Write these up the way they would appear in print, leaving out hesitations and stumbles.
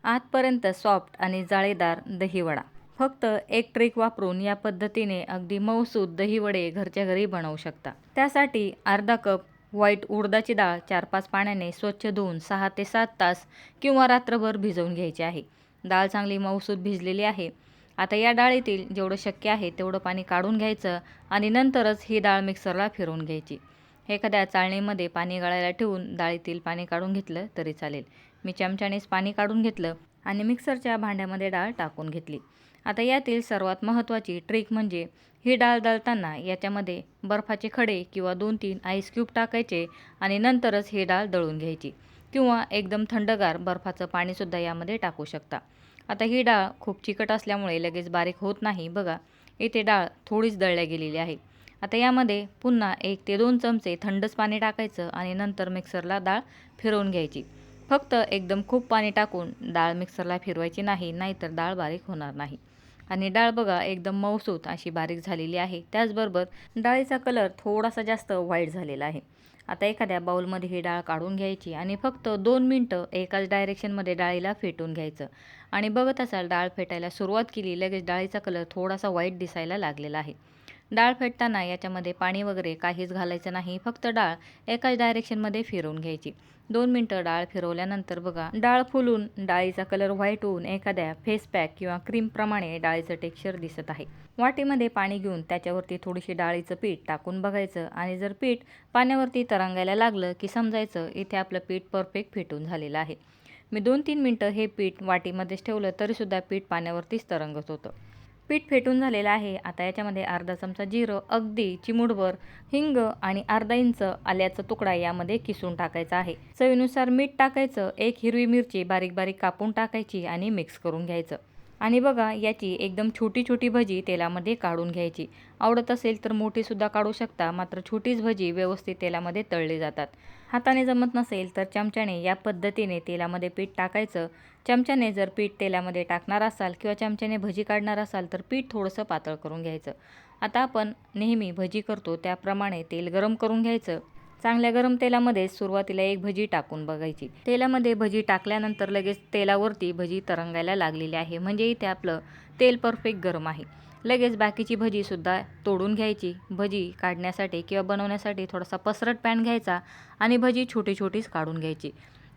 आतपर्यंत soft आणि जाळीदार दहीवडा. फक्त एक ट्रिक वापरून या पद्धतीने अगदी मऊसूत दहीवडे घरच्या घरी बनवू शकता. त्यासाठी अर्धा कप व्हाईट उडदाची डाळ 4-5 पाण्याने स्वच्छ धुवून 6 ते 7 तास किंवा रात्रभर भिजवून घ्यायची आहे. डाळ चांगली मऊसूत भिजलेली आहे. आता या डाळीतील जेवढं शक्य आहे तेवढं पाणी काढून घ्यायचं आणि नंतरच ही डाळ मिक्सरला फिरवून घ्यायची. एखाद्या चाळणीमध्ये पाणी गाळायला ठेवून डाळीतील पाणी काढून घेतलं तरी चालेल. मी चमच्यानेच पाणी काढून घेतलं आणि मिक्सरच्या भांड्यामध्ये डाळ टाकून घेतली. आता यातील सर्वात महत्त्वाची ट्रिक म्हणजे ही डाळ दळताना याच्यामध्ये बर्फाचे खडे किंवा 2-3 आईस क्यूब टाकायचे आणि नंतरच ही डाळ दळून घ्यायची किंवा एकदम थंडगार बर्फाचं पाणीसुद्धा यामध्ये टाकू शकता. आता ही डाळ खूप चिकट असल्यामुळे लगेच बारीक होत नाही. बघा, इथे डाळ थोडीच दळल्या गेलेली आहे. आता यामध्ये पुन्हा 1 ते 2 चमचे थंडच पाणी टाकायचं आणि नंतर मिक्सरला डाळ फिरवून घ्यायची. फक्त एकदम खूप पाणी टाकून डाळ मिक्सरला फिरवायची नाही, नाहीतर डाळ बारीक होणार नाही. आणि डाळ बघा एकदम मऊसूत अशी बारीक झालेली आहे. त्याचबरोबर डाळीचा कलर थोडासा जास्त व्हाईट झालेला आहे. आता एखाद्या बाउलमध्ये ही डाळ काढून घ्यायची आणि फक्त 2 मिनटं एकाच डायरेक्शनमध्ये डाळीला फेटून घ्यायचं. आणि बघत असाल डाळ फेटायला सुरुवात केली, लगेच डाळीचा कलर थोडासा व्हाईट दिसायला लागलेला आहे. डाळ फेटताना याच्यामध्ये पाणी वगैरे काहीच घालायचं नाही. फक्त डाळ एकाच डायरेक्शनमध्ये फिरवून घ्यायची. 2 मिनटं डाळ फिरवल्यानंतर बघा डाळ फुलून डाळीचा कलर व्हाईट होऊन एखाद्या फेस पॅक किंवा क्रीमप्रमाणे डाळीचं टेक्स्चर दिसत आहे. वाटीमध्ये पाणी घेऊन त्याच्यावरती थोडीशी डाळीचं पीठ टाकून बघायचं आणि जर पीठ पाण्यावरती तरंगायला लागलं की समजायचं इथे आपलं पीठ परफेक्ट फेटून झालेलं आहे. मी 2-3 मिनटं हे पीठ वाटीमध्येच ठेवलं तरीसुद्धा पीठ पाण्यावरतीच तरंगत होतं. पीठ फेटून झालेलं आहे. आता याच्यामध्ये अर्धा चमचा जिरं, अगदी चिमूटभर हिंग आणि अर्धा इंच आल्याचा तुकडा यामध्ये किसून टाकायचा आहे. चवीनुसार मीठ टाकायचं. 1 हिरवी मिरची बारीक बारीक कापून टाकायची आणि मिक्स करून घ्यायचं. आणि बघा याची एकदम छोटी छोटी भजी तेलामध्ये काढून घ्यायची. आवडत असेल तर मोठीसुद्धा काढू शकता, मात्र छोटीच भजी व्यवस्थित तेलामध्ये तळली जातात. हाताने जमत नसेल तर चमच्याने या पद्धतीने तेलामध्ये पीठ टाकायचं. चमच्याने जर पीठ तेलामध्ये टाकणार असाल किंवा चमच्याने भजी काढणार असाल तर पीठ थोडंसं पातळ करून घ्यायचं. आता आपण नेहमी भजी करतो त्याप्रमाणे तेल गरम करून घ्यायचं. चांगल्या गरम तेलामध्ये सुरुवातीला एक भजी टाकून बघायची. तेलामध्ये भजी टाकल्यानंतर लगेच तेलावरती भजी तरंगायला लागलेली आहे, म्हणजे इथे आपलं तेल परफेक्ट गरम आहे. लगेच बाकीची भजीसुद्धा तोडून घ्यायची. भजी काढण्यासाठी किंवा बनवण्यासाठी थोडासा पसरट पॅन घ्यायचा आणि भजी छोटी छोटीच काढून घ्यायची.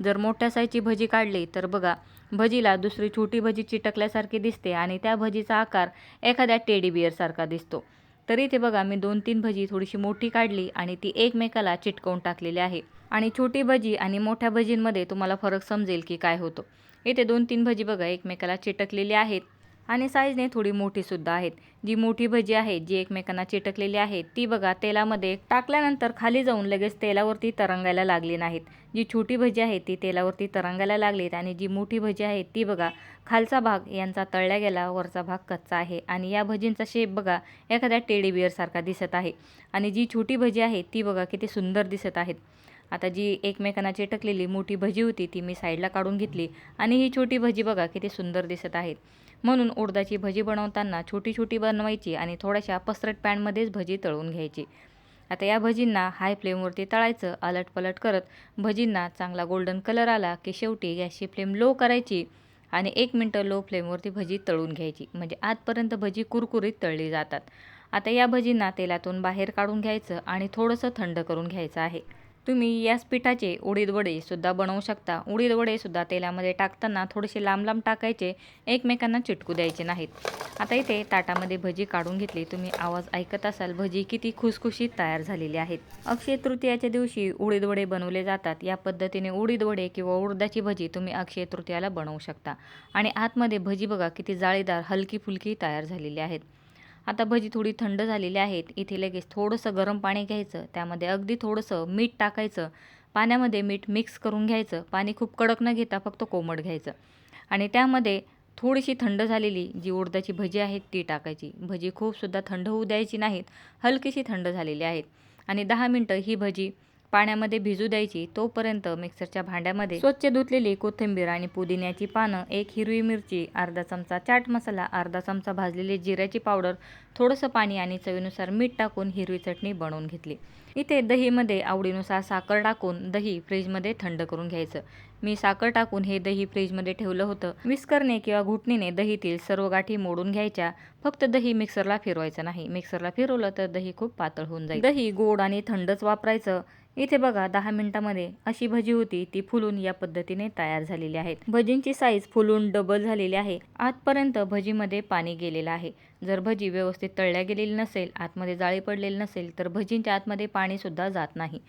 जर मोठ्या साईजची भजी काढली तर बघा भजीला दुसरी छोटी भजी चिटकल्यासारखी दिसते आणि त्या भजीचा आकार एखाद्या टेडी बिअरसारखा दिसतो. तरी ते बघा मी 2-3 भजी थोडीशी मोठी काढली आणि ती एकमेकाला चिटकवून टाकलेली आहे. आणि छोटी भजी आणि मोठ्या भजींमध्ये तुम्हाला फरक समजेल की काय होतो. इथे 2-3 भजी बघा एकमेकाला चिटकलेली आहेत आणि साईजने थोडी मोठीसुद्धा आहेत. जी मोठी भजी आहे जी एकमेकांना चिटकलेली आहे ती बघा तेलामध्ये टाकल्यानंतर खाली जाऊन लगेच तेलावरती तरंगायला लागली नाहीत. जी छोटी भजी आहे ती तेलावरती तरंगायला लागलीत आणि जी मोठी भजी आहे ती बघा खालचा भाग यांचा तळल्या गेला, वरचा भाग कच्चा आहे आणि या भजींचा शेप बघा एखाद्या टेडी बिअरसारखा दिसत आहे. आणि जी छोटी भजी आहे ती बघा किती सुंदर दिसत आहेत. आता जी एकमेकांना चिटकलेली मोठी भजी होती ती मी साईडला काढून घेतली आणि ही छोटी भजी बघा किती सुंदर दिसत आहेत. म्हणून उडदाची भजी बनवताना छोटी छोटी बनवायची आणि थोड्याशा पसरट पॅनमध्येच भजी तळून घ्यायची. आता या भजींना हाय फ्लेमवरती तळायचं. अलटपलट करत भजींना चांगला गोल्डन कलर आला की शेवटी गॅसची फ्लेम लो करायची आणि 1 मिनटं लो फ्लेमवरती भजी तळून घ्यायची, म्हणजे आतपर्यंत भजी कुरकुरीत तळली जातात. आता या भजींना तेलातून बाहेर काढून घ्यायचं आणि थोडंसं थंड करून घ्यायचं आहे. तुम्ही याच पिठाचे उडीद वडेसुद्धा बनवू शकता. उडीद वडेसुद्धा तेलामध्ये टाकताना थोडेसे लांब लांब टाकायचे, एकमेकांना चिटकू द्यायचे नाहीत. आता इथे ताटामध्ये भजी काढून घेतली. तुम्ही आवाज ऐकत असाल भजी किती खुसखुशीत तयार झालेली आहेत. अक्षय तृतीयाच्या दिवशी उडीद वडे बनवले जातात. या पद्धतीने उडीद वडे किंवा उडदाची भजी तुम्ही अक्षय तृतीयाला बनवू शकता. आणि आतमध्ये भजी बघा किती जाळीदार हलकी फुलकी तयार झालेली आहेत. आता भजी थोडी थंड झालेली आहेत. इथे लगेच थोडंसं गरम पाणी घ्यायचं, त्यामध्ये अगदी थोडंसं मीठ टाकायचं. पाण्यामध्ये मीठ मिक्स करून घ्यायचं. पाणी खूप कडक न घेता फक्त कोमट घ्यायचं आणि त्यामध्ये थोडीशी थंड झालेली जी उडदाची भजी आहेत ती टाकायची. भजी खूपसुद्धा थंड होऊ द्यायची नाहीत, हलकीशी थंड झालेली आहेत आणि 10 मिनटं ही भजी पाण्यामध्ये भिजू द्यायची. तोपर्यंत मिक्सरच्या भांड्यामध्ये स्वच्छ धुतलेली कोथिंबीर आणि पुदिन्याची पानं, 1 हिरवी मिरची, अर्धा चमचा चाट मसाला, अर्धा चमचा भाजलेली जिऱ्याची पावडर, थोडंसं पाणी आणि चवीनुसार मीठ टाकून हिरवी चटणी बनवून घेतली. इथे दहीमध्ये आवडीनुसार साखर टाकून दही फ्रीजमध्ये थंड करून घ्यायचं. मी साखर टाकून हे दही फ्रीजमध्ये ठेवलं होतं. विस्करने किंवा घुटणीने दहीतील सर्व गाठी मोडून घ्यायच्या. फक्त दही मिक्सरला फिरवायचं नाही. मिक्सरला फिरवलं तर दही खूप पातळ होऊन जाईल. दही गोड आणि थंडच वापरायचं. इथे बघा 10 मिनिटांमध्ये अशी भजी होती, ती फुलून या पद्धतीने तयार झालेली आहेत. भजींची साईज फुलून डबल झालेली आहे. आतपर्यंत भजीमध्ये पाणी गेलेलं आहे. जर भजी व्यवस्थित तळल्या गेलेली नसेल, आतमध्ये जाळी पडलेली नसेल तर भजींच्या आतमध्ये पाणी सुद्धा जात नाही.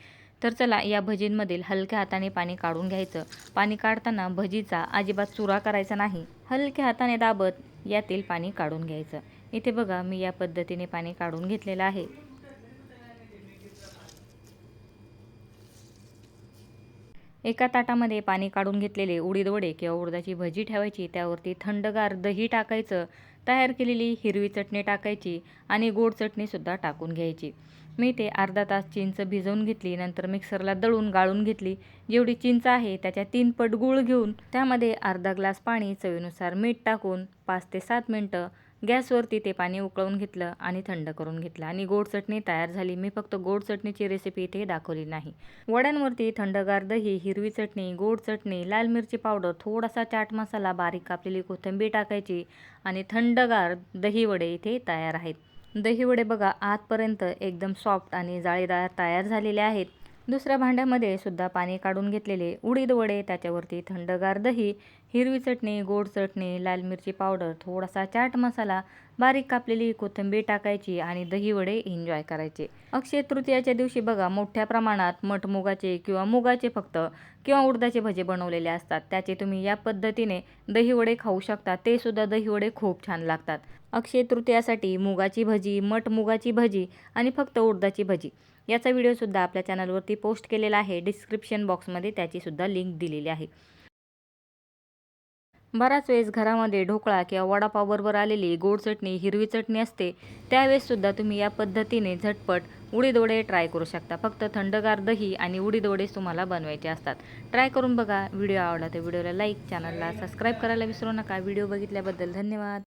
तर चला या भजींमधील हलक्या हाताने पाणी काढून घ्यायचं. पाणी काढताना भजीचा अजिबात चुरा करायचा नाही. हलक्या हाताने दाबत यातील पाणी काढून घ्यायचं. इथे बघा मी या पद्धतीने पाणी काढून घेतलेलं आहे. एका ताटामध्ये पाणी काढून घेतलेले उडीद वडे किंवा उडदाची भजी ठेवायची. त्यावरती थंडगार दही टाकायचं. तयार केलेली हिरवी चटणी टाकायची आणि गोड चटणीसुद्धा टाकून घ्यायची. मी ते अर्धा तास चिंच भिजवून घेतली. नंतर मिक्सरला दळून गाळून घेतली. जेवढी चिंच आहे त्याच्या 3 पट गूळ घेऊन त्यामध्ये अर्धा ग्लास पाणी, चवीनुसार मीठ टाकून 5 ते 7 मिनटं गॅसवरती ते पाणी उकळून घेतलं आणि थंड करून घेतलं आणि गोड चटणी तयार झाली. मी फक्त गोड चटणीची रेसिपी इथे दाखवली नाही. वड्यांवरती थंडगार दही, हिरवी चटणी, गोड चटणी, लाल मिरची पावडर, थोडासा चाट मसाला, बारीक कापलेली कोथिंबीर टाकायची आणि थंडगार दही वडे इथे तयार आहेत. दही वडे बघा आतपर्यंत एकदम सॉफ्ट आणि जाळीदार तयार झालेले आहेत. दुसऱ्या भांड्यामध्ये सुद्धा पाणी काढून घेतलेले उडीद वडे, त्याच्यावरती थंडगार दही, हिरवी चटणी, गोड चटणी, लाल मिरची पावडर, थोडासा चाट मसाला, बारीक कापलेली कोथिंबीर टाकायची आणि दही वडे एन्जॉय करायचे. अक्षय तृतीयाच्या दिवशी बघा मोठ्या प्रमाणात मठमुगाचे किंवा मुगाचे फक्त किंवा उडदाचे भजे बनवलेले असतात. त्याचे तुम्ही या पद्धतीने दही वडे खाऊ शकता. ते सुद्धा दही वडे खूप छान लागतात. अक्षय तृतीयासाठी मुगाची भजी, मुगाची भजी आणि फक्त उडदाची भजी याचा व्हिडिओसुद्धा आपल्या चॅनलवरती पोस्ट केलेला आहे. डिस्क्रिप्शन बॉक्समध्ये त्याचीसुद्धा लिंक दिलेली आहे. बराच वेळेस घरामध्ये ढोकळा किंवा वडापावबरोबर आलेली गोड चटणी, हिरवी चटणी असते. त्यावेळेससुद्धा तुम्ही या पद्धतीने झटपट उडीद वडे ट्राय करू शकता. फक्त थंडगार दही आणि उडीद वडेच तुम्हाला बनवायचे असतात. ट्राय करून बघा. व्हिडिओ आवडला तर व्हिडिओला लाईक, चॅनलला सबस्क्राईब करायला विसरू नका. व्हिडिओ बघितल्याबद्दल धन्यवाद.